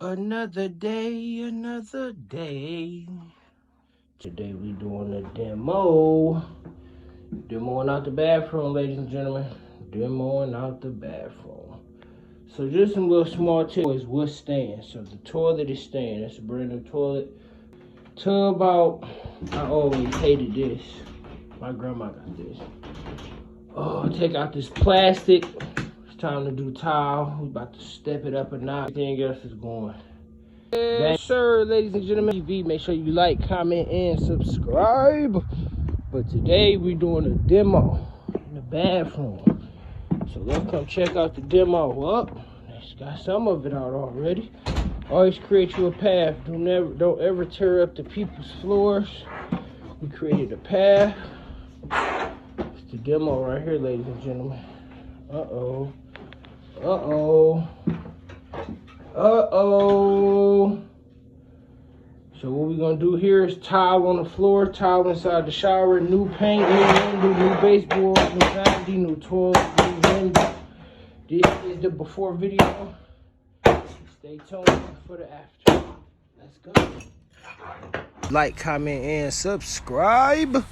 Another day, another day. Today we doing a demo. Demoing out the bathroom, ladies and gentlemen. Demoing out the bathroom. So just some little small tips what's staying. So the toilet is staying. It's a brand new toilet. Tub out. I always hated this. My grandma got this. Oh, take out this plastic. Time to do tile. We about to step it up a notch. Everything else is going. Yes, sir, ladies and gentlemen. TV, make sure you like, comment, and subscribe. But today we're doing a demo in the bathroom. So let's come check out the demo. Up, it's got some of it out already. Always create you a path. Don't ever tear up the people's floors. We created a path. It's the demo right here, ladies and gentlemen. Uh-oh. Uh-oh. Uh-oh. So what we're gonna do here is tile on the floor, tile inside the shower, new paint, new baseboards, new vanity, new toilet, new window. This is the before video. Stay tuned for the after. Let's go. Like, comment, and subscribe.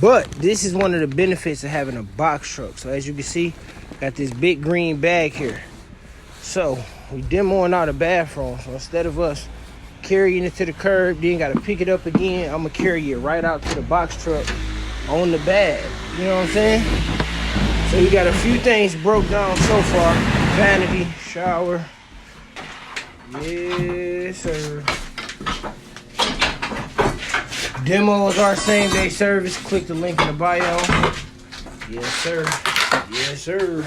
But this is one of the benefits of having a box truck. So as you can see, got this big green bag here. So we demoing out a bathroom. So instead of us carrying it to the curb, then gotta pick it up again, I'm gonna carry it right out to the box truck on the bag. You know what I'm saying? So you got a few things broke down so far. Vanity, shower. Yes, sir. Demos are same day service. Click the link in the bio. Yes, sir. Yes, sir.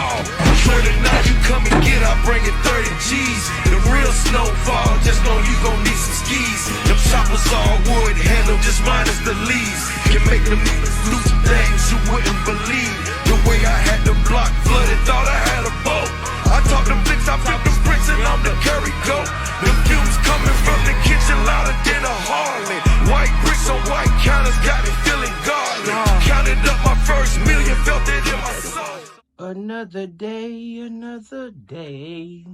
Oh, swear to now you come and get, I bring it 30 G's. The real snowfall, just know you gon' need some skis. Them choppers all wood, handle just minus the leaves. Can make them niggas do some things you wouldn't believe. The way I had the block flooded, thought I had a boat. I talk them flicks, I flip them bricks, and I'm the curry goat. Them fumes coming from the kitchen louder than a Harley. White bricks on white counters got me feeling godly. Counted up my first million, felt it in my soul. Another day, another day.